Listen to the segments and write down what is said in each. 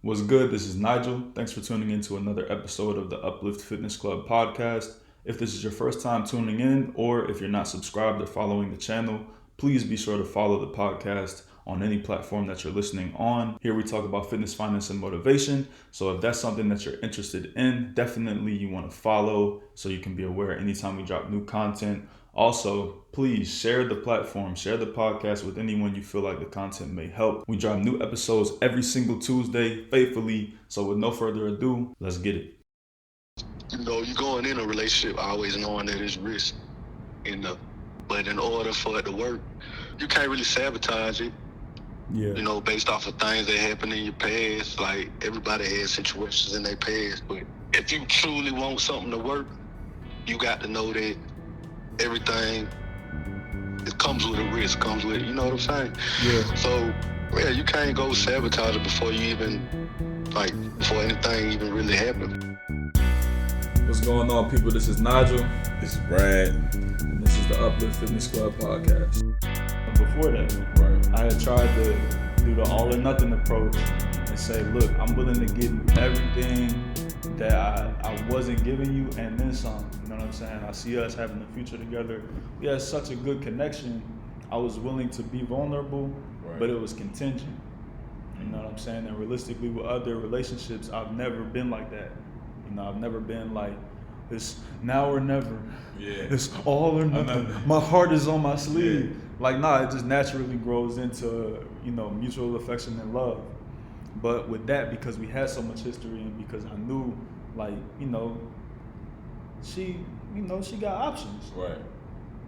What's good? This is Nigel. Thanks for tuning in to another episode of the Uplift Fitness Club podcast. If this is your first time tuning in, or if you're not subscribed or following the channel, please be sure to follow the podcast on any platform that you're listening on. Here we talk about fitness, finance, and motivation. So if that's something that you're interested in, definitely you want to follow so you can be aware anytime we drop new content. Also, please share the platform, share the podcast with anyone you feel like the content may help. We drop new episodes every single Tuesday faithfully. So with no further ado, let's get it. You know, you going in a relationship always knowing that it's risk, but in order for it to work, you can't really sabotage it, based off of things that happened in your past. Like, everybody has situations in their past, but if you truly want something to work, you got to know that everything, it comes with a risk, comes with, you know what I'm saying? Yeah. So, yeah, you can't go sabotage it before anything even really happens. What's going on, people? This is Nigel. This is Brad. And this is the Uplift Fitness Club podcast. Before that, Right. I had tried to do the all or nothing approach and say, look, I'm willing to give you everything that I wasn't giving you and then some. You know what I'm saying? I see us having a future together. We had such a good connection. I was willing to be vulnerable, Right. but it was contingent. You know what I'm saying? And realistically, with other relationships, I've never been like that. You know, I've never been like, it's now or never. Yeah. It's all or nothing. My heart is on my sleeve. Yeah. Like, nah, it just naturally grows into, mutual affection and love. But with that, because we had so much history and because I knew, she got options. Right.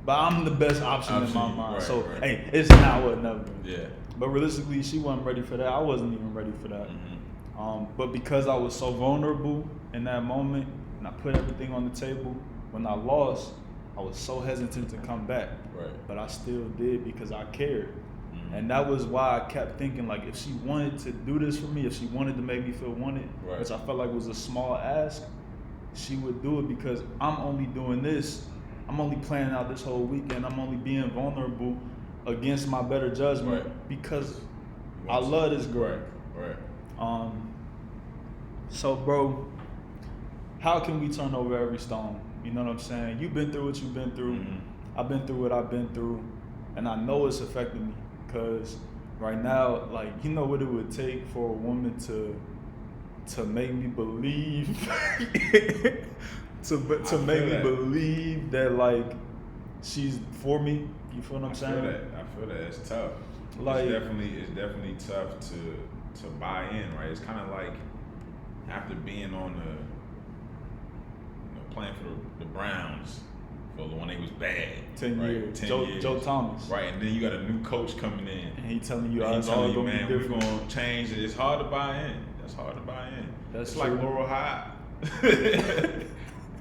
But I'm the best option in my mind. Right, so, right. hey, it's now or never. Yeah. But realistically, she wasn't ready for that. I wasn't even ready for that. Mm-hmm. But because I was so vulnerable in that moment and I put everything on the table, when I lost, I was so hesitant to come back. Right. But I still did because I cared. Mm-hmm. And that was why I kept thinking, like, if she wanted to do this for me, if she wanted to make me feel wanted, Right. which I felt like was a small ask, she would do it because I'm only doing this. I'm only planning out this whole weekend. I'm only being vulnerable against my better judgment Right. because I love this girl. Right. So, bro, how can we turn over every stone? You know what I'm saying? You've been through what you've been through. Mm-hmm. I've been through what I've been through. And I know it's affected me because right now, like, you know what it would take for a woman to make me believe, to make me believe that, like, she's for me. You feel what I'm saying? I feel that. It's tough. Like, it's definitely tough to buy in, right? It's kind of like after being on playing for the Browns for when they was bad. 10 right? years. 10 Joe, years. Joe Thomas. Right, and then you got a new coach coming in. And he telling you, And it's he all telling you, gonna man, be we're different. gonna change it. It's hard to buy in. That's hard to buy in. That's it's true. like Laurel High.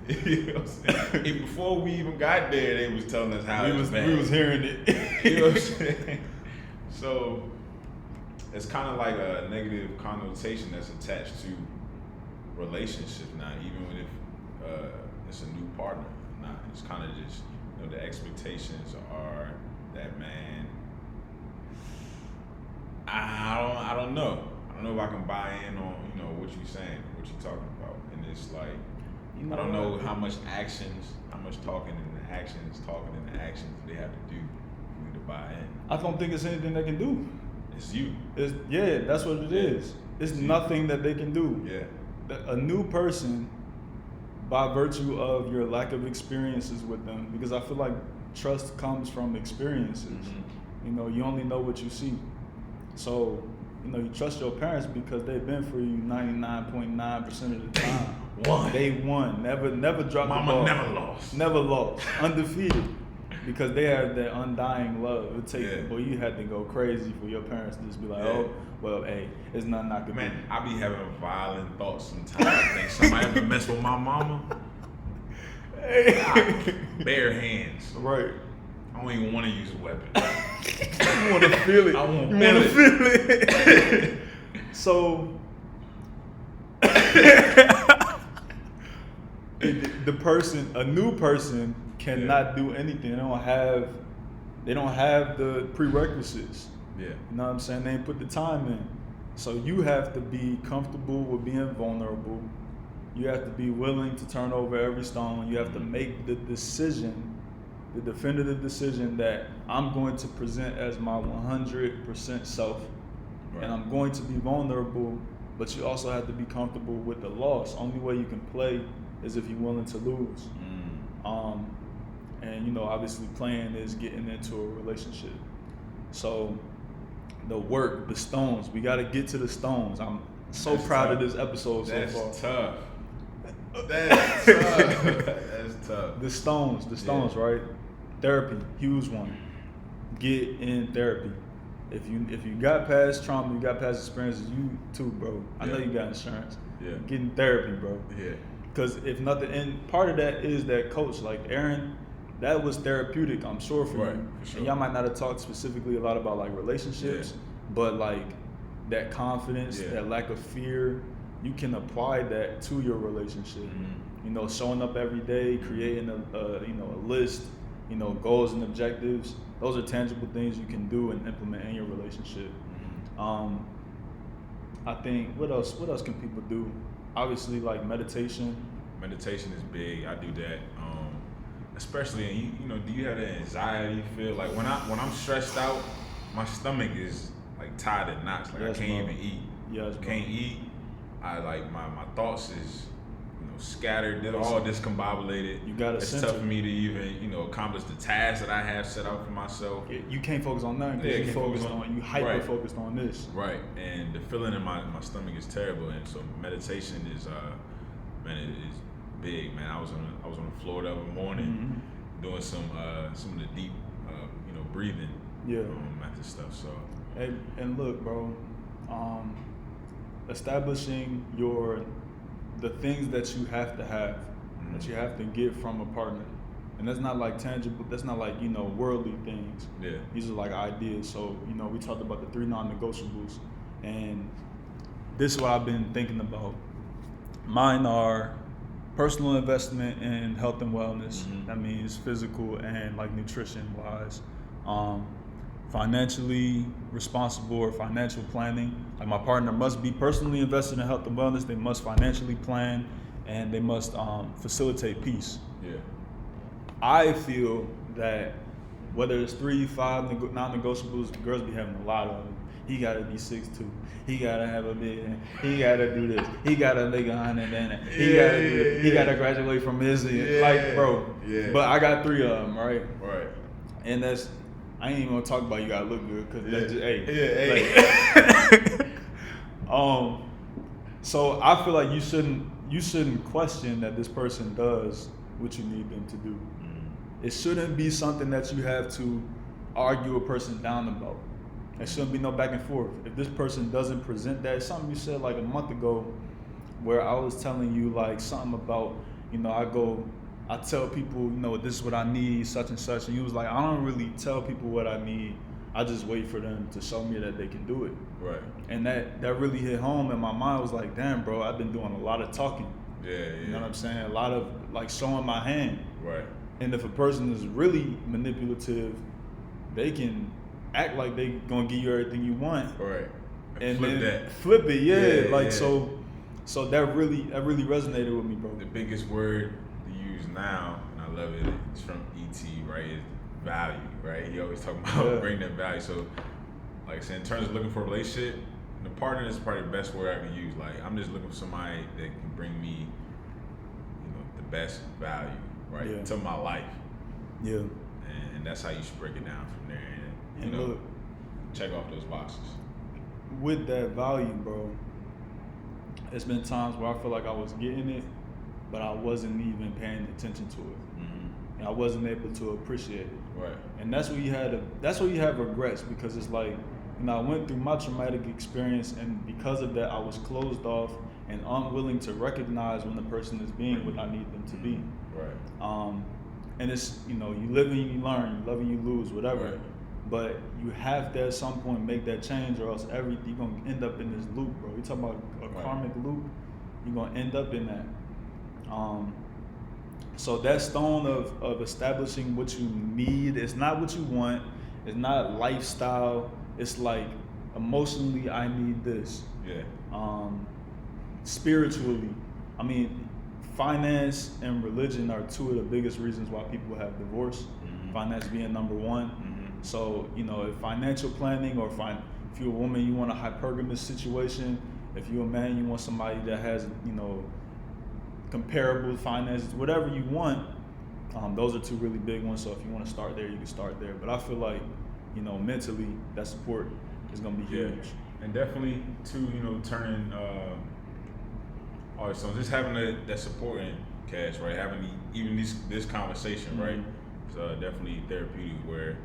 You know what I'm saying? And before we even got there, they was telling us how it was bad. We was hearing it. You know what I'm saying? So it's kind of like a negative connotation that's attached to relationships now, even if it's a new partner. Nah, it's kind of just, the expectations are that, man, I don't know. I don't know if I can buy in on, what you're saying, what you're talking about. And it's like, I don't know how much talking and actions they have to do for me to buy in. I don't think it's anything they can do. It's you. That's what it is. It's nothing that they can do. Yeah. A new person, by virtue of your lack of experiences with them, because I feel like trust comes from experiences. Mm-hmm. You only know what you see. So, you trust your parents because they've been for you 99.9% of the time. They won. Never dropped the ball. Mama Never lost. Undefeated. Because they have that undying love. You had to go crazy for your parents to just be like, oh, well, hey, it's nothing I can do. Man, I be having violent thoughts sometimes. I think somebody ever mess with my mama. Bare hands. Right. I don't even want to use a weapon. You want to feel it. I want to feel it. So, a new person cannot do anything. They don't have the prerequisites. Yeah. You know what I'm saying? They ain't put the time in. So you have to be comfortable with being vulnerable. You have to be willing to turn over every stone. You have to make the decision, the definitive decision that I'm going to present as my 100% self. Right. And I'm going to be vulnerable, but you also have to be comfortable with the loss. Only way you can play is if you're willing to lose. And obviously playing is getting into a relationship. So the work, the stones, we got to get to the stones. I'm so proud of this episode so far. That's tough. That's tough. That's tough. The stones, right? Therapy, huge one. Get in therapy. If you got past trauma, you got past experiences, you too, bro. I know you got insurance. Yeah. Get in therapy, bro. Yeah. Because if nothing, and part of that is that coach, like Aaron, that was therapeutic, I'm sure, for you. For sure. And y'all might not have talked specifically a lot about like relationships, but like that confidence, that lack of fear, you can apply that to your relationship. Mm-hmm. Showing up every day, creating a list, goals and objectives. Those are tangible things you can do and implement in your relationship. Mm-hmm. I think what else can people do? Obviously, like meditation. Meditation is big. I do that. Especially, do you have that anxiety feel? Like when I'm stressed out, my stomach is like tied in knots. Like I can't even eat. Yes, can't eat. I like my thoughts is scattered. They're all discombobulated. You gotta. It's tough for me to even accomplish the tasks that I have set out for myself. You can't focus on that because you hyper focused on this. Right, and the feeling in my stomach is terrible, and so meditation is it is big, man. I was on the floor the other morning doing some of the deep breathing at this stuff. So hey, and look, bro, establishing the things that you have to have, that you have to get from a partner. And that's not like tangible, that's not like, worldly things. Yeah. These are like ideas. So, we talked about the 3 non-negotiables. And this is what I've been thinking about. Mine are personal investment in health and wellness. That means physical and like nutrition wise. Financially responsible or financial planning. Like my partner must be personally invested in health and wellness. They must financially plan, and they must facilitate peace. Yeah. I feel that whether it's 3, 5 non-negotiables, girls be having a lot of them. He gotta be 6'2". He gotta have a big. He gotta do this. He gotta make 100 and he gotta do it. He gotta graduate from his bro. Yeah. But I got 3 of them, right? Right. And that's. I ain't even gonna talk about you gotta look good because that's just So I feel like you shouldn't question that this person does what you need them to do. It shouldn't be something that you have to argue a person down about. There shouldn't be no back and forth. If this person doesn't present that, something you said like a month ago, where I was telling you like something about I tell people, this is what I need, such and such. And you was like, I don't really tell people what I need. I just wait for them to show me that they can do it. Right. And that really hit home in my mind. I was like, damn, bro, I've been doing a lot of talking. Yeah. You know what I'm saying? A lot of like showing my hand. Right. And if a person is really manipulative, they can act like they gonna give you everything you want. Right. And flip it, yeah. So that really resonated with me, bro. The biggest word now, and I love it, it's from E.T., right, is value, right? He always talk about bringing that value. So, like I said, in terms of looking for a relationship, the partner is probably the best word I can use. Like, I'm just looking for somebody that can bring me, the best value, right, to my life. Yeah. And that's how you should break it down from there. And look, check off those boxes. With that value, bro, it's been times where I feel like I was getting it, but I wasn't even paying attention to it. Mm-hmm. And I wasn't able to appreciate it. Right. And that's where you have regrets, because it's like, I went through my traumatic experience, and because of that, I was closed off and unwilling to recognize when the person is being what I need them to be. Right. And it's, you live and you learn, you love and you lose, whatever. Right. But you have to at some point make that change, or else you're gonna end up in this loop, bro. You talk about a karmic loop, you're gonna end up in that. So that stone of establishing what you need, it's not what you want, it's not lifestyle, it's like emotionally, I need this. Yeah. Spiritually, I mean, finance and religion are two of the biggest reasons why people have divorce. Mm-hmm. Finance being number one. Mm-hmm. So, you know, if financial planning, or if you're a woman, you want a hypergamous situation. If you're a man, you want somebody that has, you know, comparable finances, whatever you want. Those are two really big ones. So if you want to start there, you can start there. But I feel like, you know, mentally, that support is going to be huge. And definitely, too, you know, turning, all right, so just having that support in Cash, right? Having even this conversation, mm-hmm. right? It's definitely therapeutic, where,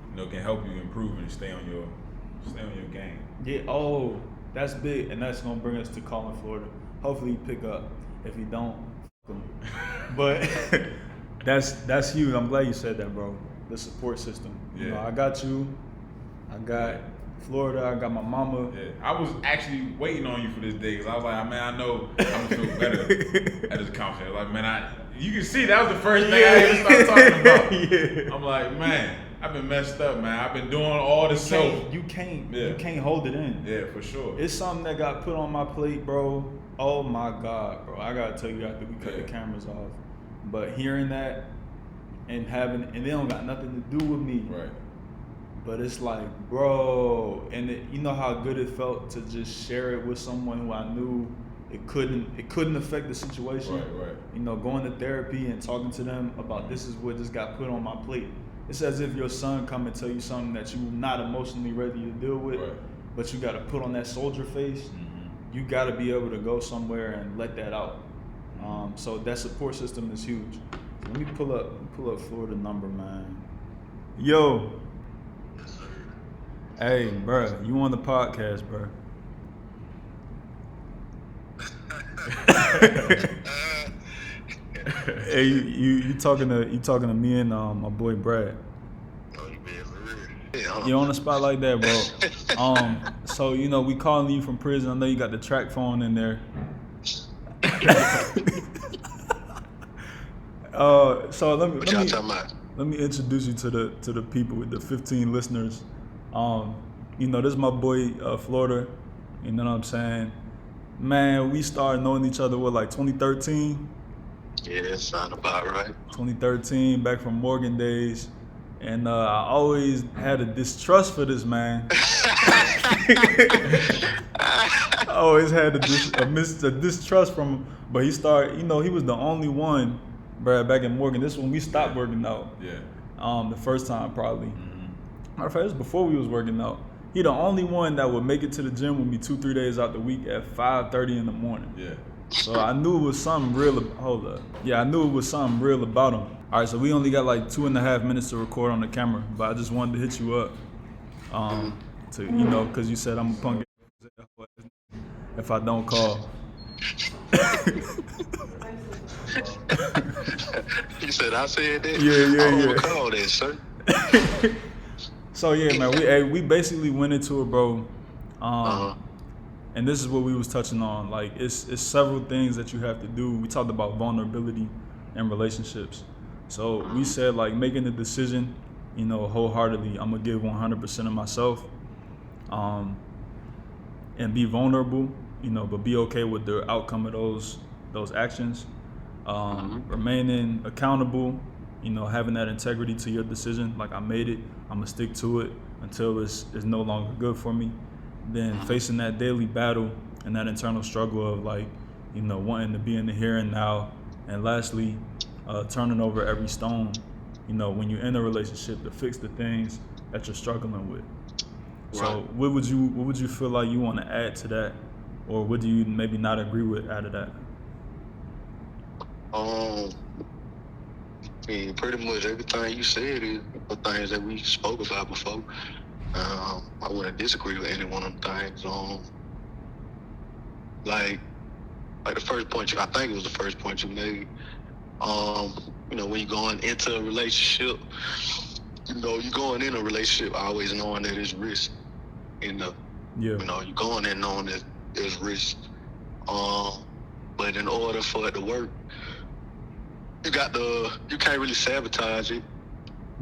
you know, can help you improve and stay on your game. Yeah. Oh, that's big, and that's gonna bring us to Colin, Florida. Hopefully, you pick up. If you don't, but that's huge. I'm glad you said that, bro. The support system. Yeah. You know, I got you. I got Florida. I got my mama. Yeah. I was actually waiting on you for this day, because I was like, man, I know I'm gonna feel better at this conference. Like, man, you can see that was the first thing I even started talking about. Yeah. I'm like, man, I've been messed up, man. I've been doing all this self. You can't hold it in. Yeah, for sure. It's something that got put on my plate, bro. Oh my God, bro. I gotta tell you after we cut the cameras off. But hearing that and they don't got nothing to do with me. Right. But it's like, bro, and you know how good it felt to just share it with someone who I knew it couldn't affect the situation. Right. You know, going to therapy and talking to them about this is what just got put on my plate. It's as if your son come and tell you something that you're not emotionally ready to deal with, but you got to put on that soldier face. Mm-hmm. You got to be able to go somewhere and let that out. So that support system is huge. So let me pull up Florida number, man. Yo. Hey, bro, you on the podcast, bro? Hey, you talking to me and my boy Brad. Oh, you being for real? You on the spot like that, bro? So you know we calling you from prison. I know you got the track phone in there. So let me introduce you to the people, with the 15 listeners. You know, this is my boy Florida. You know what I'm saying? Man, we started knowing each other like 2013. Yeah, that sound about right. 2013, back from Morgan days, and I always had a distrust for this man. I always had a distrust from him, but he started. You know, he was the only one, Brad, back in Morgan. This is when we stopped working out. Yeah. The first time probably. Mm-hmm. Matter of fact, this was before we was working out. He the only one that would make it to the gym with me 2-3 days out the week at 5:30 in the morning. Yeah. So I knew it was something real. Hold up. Yeah, I knew it was something real about him. All right, so we only got like 2.5 minutes to record on the camera, but I just wanted to hit you up, to because you said I'm a punk if I don't call. You said I said that? Yeah. I call that, sir. So yeah, man, we basically went into it, bro. And this is what we was touching on. Like, it's several things that you have to do. We talked about vulnerability in relationships. So we said, like, making the decision, you know, wholeheartedly, I'm gonna give 100% of myself, and be vulnerable, you know, but be okay with the outcome of those actions. Remaining accountable, you know, having that integrity to your decision. Like, I made it, I'm gonna stick to it until it's no longer good for me. Then facing that daily battle and that internal struggle of, like, you know, wanting to be in the here and now. And lastly, turning over every stone, you know, when you're in a relationship, to fix the things that you're struggling with. Right. So what would you feel like you want to add to that, or what do you maybe not agree with out of that? I mean, pretty much everything you said is the things that we spoke about before. I wouldn't disagree with any one of them things. Like the first point I think it was the first point you made. You know, when you're going into a relationship, you know, you're going in a relationship always knowing that it's risk. You know, you're going in knowing that there's risk. But in order for it to work, you can't really sabotage it.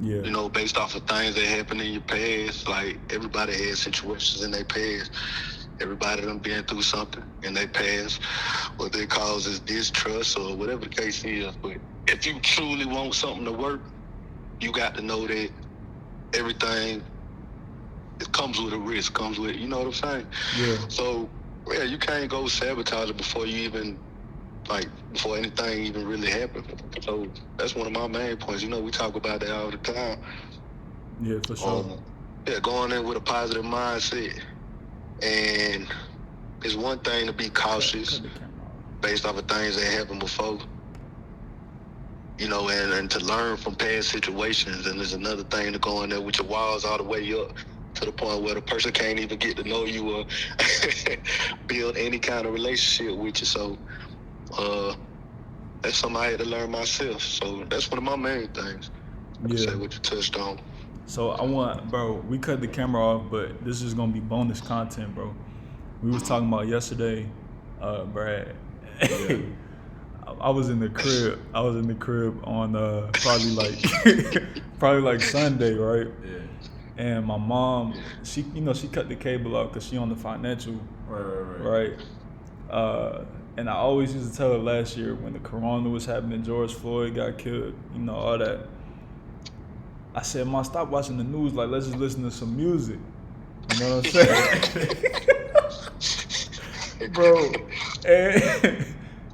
Yeah. You know, based off of things that happened in your past. Like, everybody has situations in their past. Everybody done been through something in their past, what they causes distrust or whatever the case is. But if you truly want something to work, you got to know that everything, it comes with a risk, comes with, you know what I'm saying? Yeah. So, yeah, you can't go sabotage it before you even, like, before anything even really happens. So that's one of my main points. You know, we talk about that all the time. Yeah, for sure. Yeah, going in with a positive mindset. And it's one thing to be cautious based off of things that happened before, you know, and to learn from past situations. And there's another thing to go in there with your walls all the way up to the point where the person can't even get to know you or build any kind of relationship with you. So that's something I had to learn myself. So that's one of my main things. Yeah. Say what you touched on. So I want, bro, we cut the camera off, but this is gonna be bonus content, bro. We was talking about yesterday, Brad. Yeah. I was in the crib. On probably like Sunday, right? Yeah. And my mom, she cut the cable off because she on the financial, right? And I always used to tell her last year when the corona was happening, George Floyd got killed, you know, all that. I said, Mom, stop watching the news. Like, let's just listen to some music. You know what I'm saying? Bro.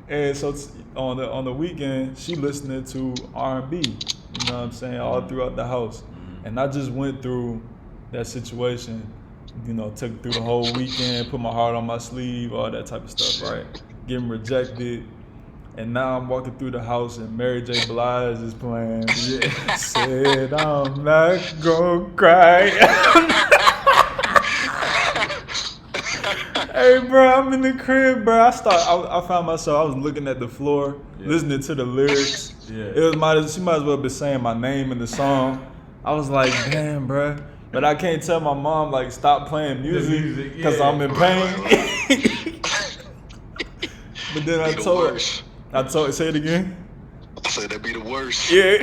And so on the weekend, she listening to R&B. You know what I'm saying? All throughout the house. And I just went through that situation, you know, took through the whole weekend, put my heart on my sleeve, all that type of stuff, right? Getting rejected. And now I'm walking through the house and Mary J. Blige is playing. Yeah. Said I'm not gonna cry. Hey, bro, I'm in the crib, bro. I found myself, I was looking at the floor, listening to the lyrics. Yeah. She might as well be saying my name in the song. I was like, damn, bro. But I can't tell my mom, like, stop playing music because I'm in pain. But then I told her, say it again. I said that'd be the worst. Yeah.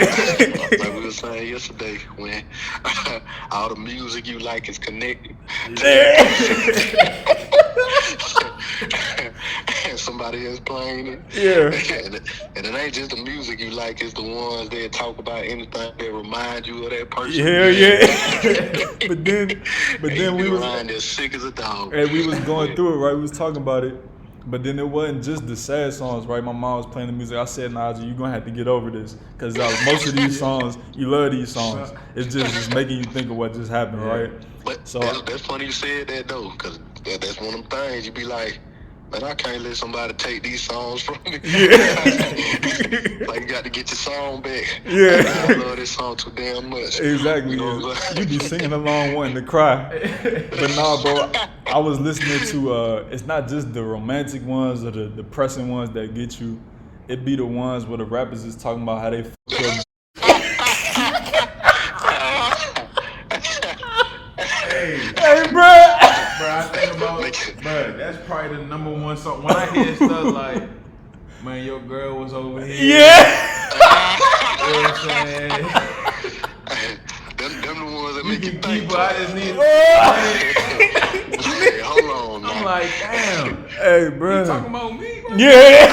Like we were saying yesterday, when all the music you like is connected. And somebody else playing it. Yeah. And it ain't just the music you like, it's the ones that talk about anything that remind you of that person. Yeah. But then we was as sick as a dog. And we was going through it, right? We was talking about it. But then it wasn't just the sad songs, right? My mom was playing the music. I said, Najee, you're going to have to get over this. Because most of these songs, you love these songs. It's just making you think of what just happened, right? But so that's funny you said that, though. Because that's one of them things. You be like, man, I can't let somebody take these songs from me. Yeah. Like, you got to get your song back. Yeah. I love this song too damn much. Exactly. You know, you be singing along wanting to cry. But nah, bro, I was listening to, it's not just the romantic ones or the depressing ones that get you. It be the ones where the rappers is talking about how they f*** up. Hey, bro. Bro, I think about, bro, that's probably the number one song. When I hear stuff like, man, your girl was over here. Yeah. You know what I'm saying? Them the ones that make you think. People, I just need Hey, hold on, man. I'm like, damn. Hey, bro. You talking about me, bro? Yeah.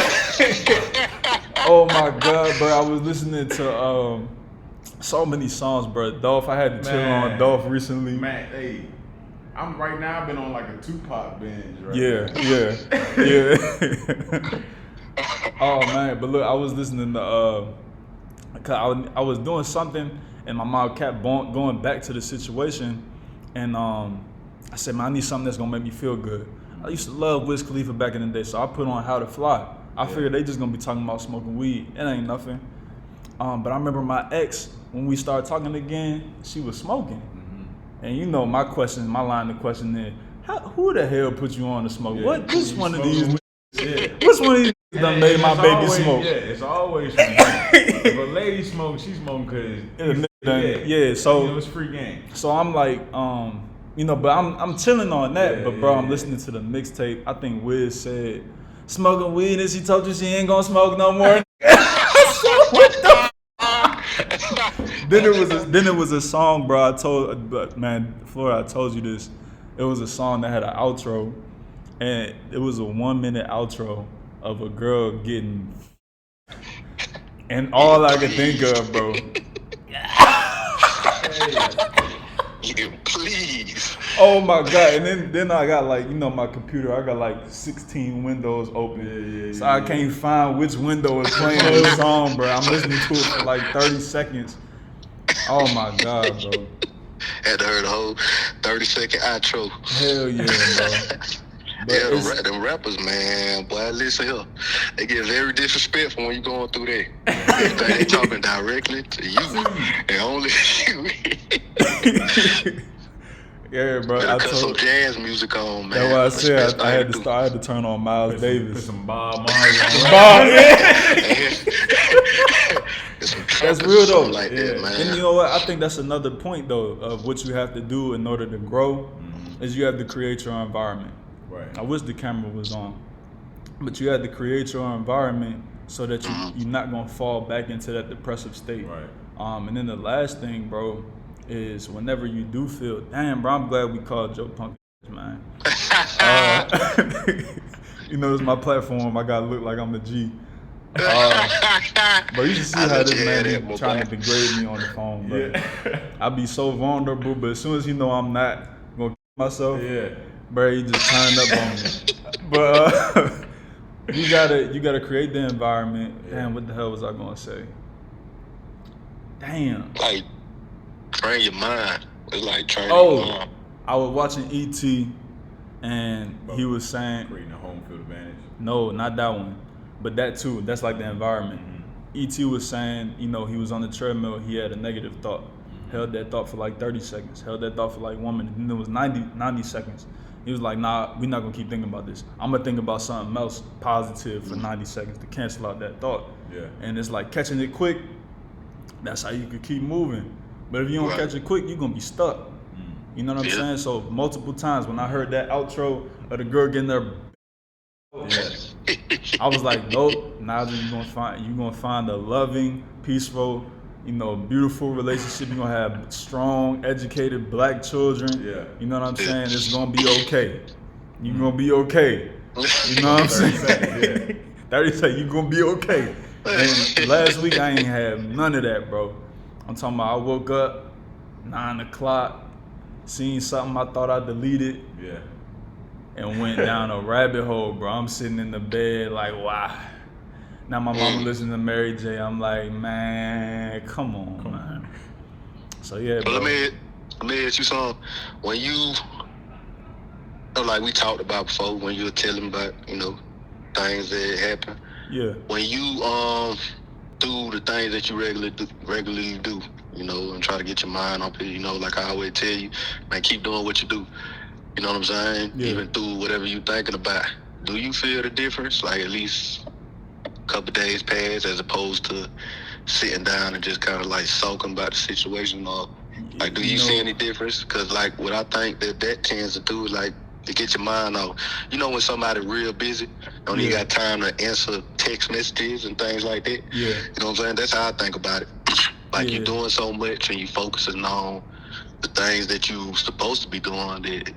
Oh, my God, bro. I was listening to so many songs, bro. Dolph, I had to chill on Dolph recently. Man, hey. I'm right now. I've been on like a Tupac binge, right? Yeah. Oh man, but look, I was listening to cause I was doing something, and my mom kept going back to the situation, and I said, man, I need something that's gonna make me feel good. I used to love Wiz Khalifa back in the day, so I put on How to Fly. I figured they just gonna be talking about smoking weed. It ain't nothing. But I remember my ex, when we started talking again, she was smoking. And you know my line of question is, who the hell put you on to smoke? Yeah. Which one of these done made my baby smoke? Yeah, it's always free game. If a lady smokes, she smoking because so it's free game. So I'm like, you know, but I'm chilling on that. But bro, I'm listening to the mixtape. I think Wiz said, smoking weed, and she told you she ain't gonna smoke no more. So what the Then it was a song, bro. But man, Florida, I told you this. It was a song that had an outro, and it was a 1 minute outro of a girl getting, and all I could think of, bro. Yeah, please. Oh my God! And then I got like, my computer. I got like 16 windows open, so I can't find which window is playing this song, bro. I'm listening to it for like 30 seconds. Oh my God, bro! Had to hear the whole 30-second outro. Hell yeah, bro! Yeah, them rappers, man, boy, listen here. They get very disrespectful when you going through that. They talking directly to you and only you. Yeah, bro. I cut some jazz music on, man. That's why I said I had to turn on Miles Davis. Put some Bob Marley on. Bob, yeah. That's real though. Like that, man. And you know what? I think that's another point though of what you have to do in order to grow, is you have to create your environment. Right. I wish the camera was on, but you have to create your environment so that you're not gonna fall back into that depressive state. Right. And then the last thing, bro, is whenever you do feel, damn, bro, I'm glad we called Joe Punk, man. It's my platform. I gotta look like I'm the G. But you should see how this man be trying to degrade me on the phone, bro. Yeah. I be so vulnerable, but as soon as I'm not gonna kill myself, bro, he just turned up on me. But you gotta create the environment. Damn, what the hell was I gonna say? Damn. Like, train your mind. It's like training your mind. I was watching E.T. and he was saying, creating a home field advantage. No, not that one. But that too, that's like the environment. E.T. was saying, he was on the treadmill, he had a negative thought. Held that thought for like 30 seconds. Held that thought for like 1 minute. Then it was 90 seconds. He was like, nah, we're not gonna keep thinking about this. I'm gonna think about something else positive for 90 seconds to cancel out that thought. Yeah. And it's like catching it quick, that's how you could keep moving. But if you don't catch it quick, you're gonna be stuck. You know what I'm saying? So multiple times when I heard that outro of the girl getting there, I was like, nope, now you're gonna find a loving, peaceful, beautiful relationship. You're gonna have strong, educated black children. Yeah. You know what I'm saying? It's gonna be okay. You're gonna be okay. You know what I'm saying? 30 seconds, you're gonna be okay. And last week I ain't have none of that, bro. I'm talking about I woke up 9 o'clock, seen something I thought I deleted. Yeah. And went down a rabbit hole, bro. I'm sitting in the bed like, wow. Now my mama listening to Mary J. I'm like, man, come on, man. So yeah, bro. But let me ask you something. When you, like we talked about before, when you were telling about, things that happen. Yeah. When you do the things that you regularly do, and try to get your mind off it, like I always tell you, man, keep doing what you do. You know what I'm saying? Yeah. Even through whatever you thinking about. Do you feel the difference? Like at least a couple of days pass as opposed to sitting down and just kind of like sulking about the situation? Or like, do you see any difference? Because like what I think that tends to do is like to get your mind off. When somebody real busy, don't even got time to answer text messages and things like that. Yeah. You know what I'm saying? That's how I think about it. Like you're doing so much and you focusing on the things that you supposed to be doing that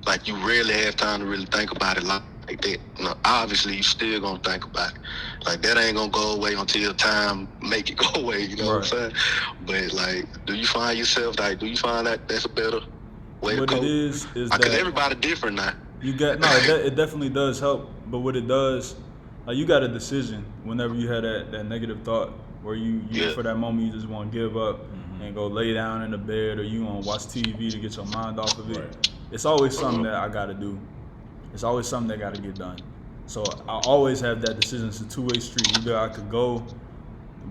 like you rarely have time to really think about it like that. Obviously you still gonna think about it. Like that ain't gonna go away until time make it go away, you know what I'm saying? But like, do you find that that's a better way to cope? What it is because that everybody different now. It definitely does help. But what it does, like you got a decision whenever you had that negative thought where you for that moment you just want to give up and go lay down in the bed, or you want to watch TV to get your mind off of it. Right. It's always something that I gotta do. It's always something that gotta get done. So I always have that decision. It's a two-way street. Either I could go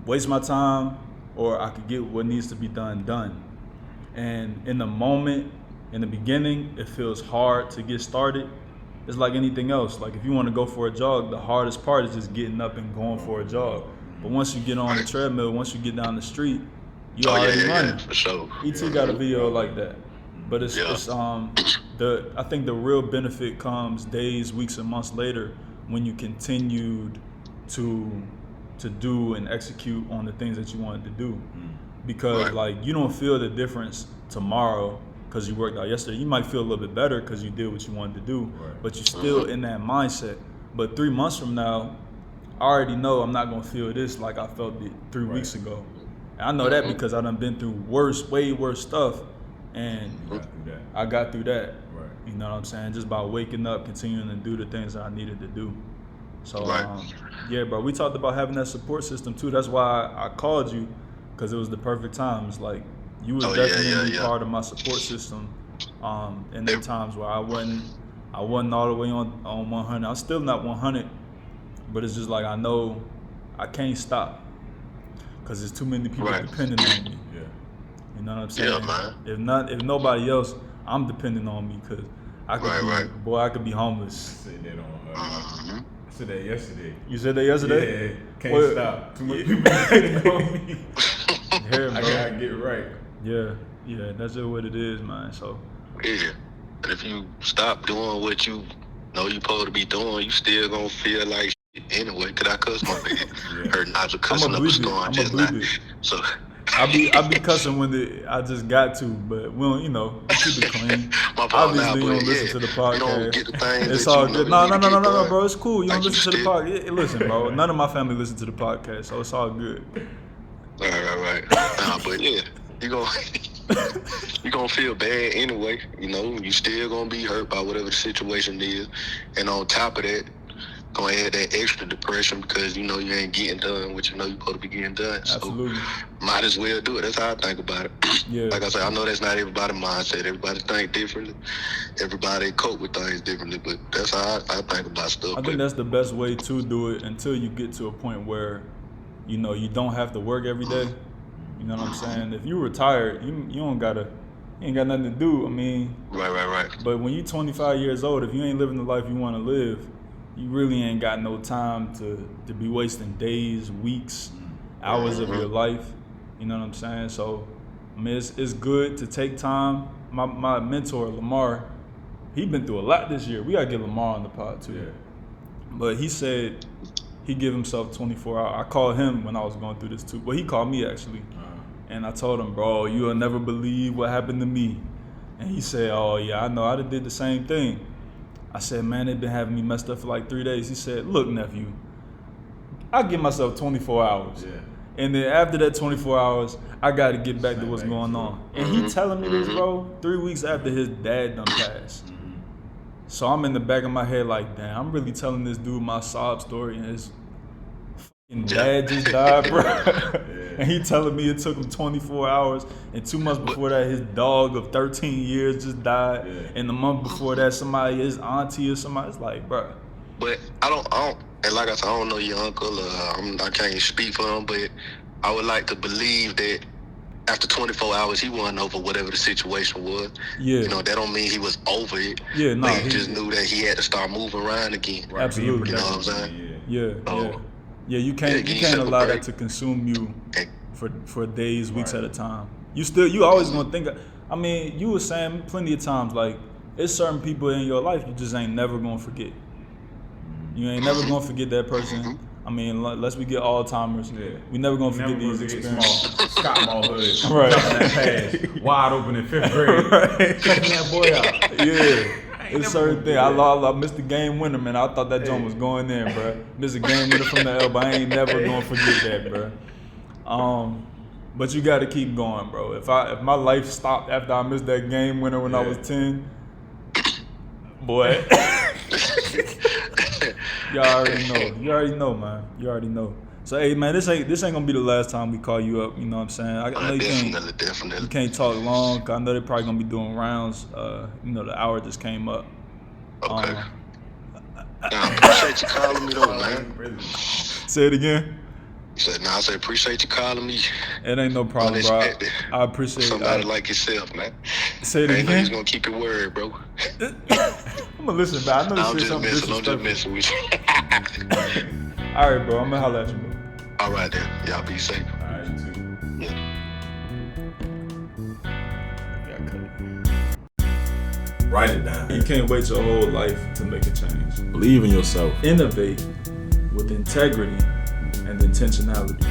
waste my time, or I could get what needs to be done. And in the moment, in the beginning, it feels hard to get started. It's like anything else. Like if you want to go for a jog, the hardest part is just getting up and going for a jog. But once you get on the treadmill, once you get down the street, you already running. For sure. E.T. got a video like that. But it's I think the real benefit comes days, weeks, and months later when you continued to do and execute on the things that you wanted to do. because like you don't feel the difference tomorrow because you worked out yesterday. You might feel a little bit better because you did what you wanted to do, but you're still in that mindset. But 3 months from now, I already know I'm not gonna feel this like I felt it 3 weeks ago. And I know that because I done been through way worse stuff, and I got through that. Right. You know what I'm saying? Just by waking up, continuing to do the things that I needed to do. So yeah, bro, we talked about having that support system too. That's why I called you, because it was the perfect time. It's like you was definitely part of my support system. In the times where I wasn't all the way on 100. I'm still not 100, but it's just like I know I can't stop because there's too many people depending on me. Yeah. You know what I'm saying? Yeah, man. If nobody else, I'm depending on me because I could be homeless. I said that yesterday. You said that yesterday? Yeah, can't stop. Too much people depending on me. Here, I gotta get right. Yeah, that's just what it is, man. So. Yeah, and if you stop doing what you know you supposed to be doing, you still gonna feel like shit anyway. Cause I cuss my bad. Heard Nigel cussing up a storm just now. So. I be cussing when I just got to, but we don't, we keep it clean. Obviously, you don't listen to the podcast. You don't get the things it's all good. No, bro. It's cool. You like don't listen to the podcast. Listen, bro. None of my family listen to the podcast, so it's all good. Right. Nah, but yeah, you gonna feel bad anyway. You still gonna be hurt by whatever the situation is, and on top of that, gonna add that extra depression because you ain't getting done what you're supposed to be getting done. Absolutely. So might as well do it. That's how I think about it. Yeah. Like I said, I know that's not everybody's mindset. Everybody think differently. Everybody cope with things differently, but that's how I think about stuff. I think that's the best way to do it until you get to a point where, you don't have to work every day. You know what I'm saying? If you're retired, you ain't got nothing to do. I mean, right. But when you're 25 years old, if you ain't living the life you want to live, you really ain't got no time to be wasting days, weeks, hours of your life. You know what I'm saying? So, I mean, it's good to take time. My mentor, Lamar, he been through a lot this year. We got to get Lamar on the pod, too. Yeah. But he said he give himself 24 hours. I called him when I was going through this, too. Well, he called me, actually. And I told him, bro, you'll never believe what happened to me. And he said, oh, yeah, I know. I did the same thing. I said, man, they've been having me messed up for like 3 days. He said, look, nephew, I give myself 24 hours. Yeah. And then after that 24 hours, I got to get back to what's going on. And he telling me this, bro, 3 weeks after his dad done passed. So I'm in the back of my head like, damn, I'm really telling this dude my sob story, and his fucking dad just died, bro. And he telling me it took him 24 hours, and 2 months before that, his dog of 13 years just died, and the month before that, his auntie or somebody, it's like, bro. But I don't, and like I said, I don't know your uncle, I can't speak for him, but I would like to believe that after 24 hours, he wasn't over whatever the situation was. Yeah. That don't mean he was over it. Yeah, no. But he just knew that he had to start moving around again. Absolutely. You know what I'm saying? Yeah, you can't allow that to consume you for days, weeks at a time. You always gonna think. I mean, you were saying plenty of times, like, it's certain people in your life you just ain't never gonna forget. You ain't never gonna forget that person. I mean, unless we get Alzheimer's, we never gonna forget these experiences. Scott Mulhood, right? That pass, wide open in 5th grade, right. Cutting that boy out. Yeah. It's certain thing. I missed the game winner, man. I thought that joint was going in, bro. Missed a game winner from the elbow. I ain't never gonna forget that, bro. But you got to keep going, bro. If my life stopped after I missed that game winner when I was 10, boy. You already know, man. You already know. So, hey, man, this ain't gonna be the last time we call you up. You know what I'm saying? I know definitely. You can't talk long. I know they're probably gonna be doing rounds. The hour just came up. Okay. Appreciate you calling me though, man. Say it again. He said, I said, appreciate you calling me. It ain't no problem, bro. I appreciate somebody like yourself, man. Say it again. He's gonna keep your word, bro. I'm gonna listen, man. I know you said something disrespectful. I'm just messing with you. All right, bro. I'm gonna holler at you, bro. All right, then. Y'all be safe. All right, you too. Yeah. Write it down. You can't wait your whole life to make a change. Believe in yourself. Innovate with integrity and intentionality.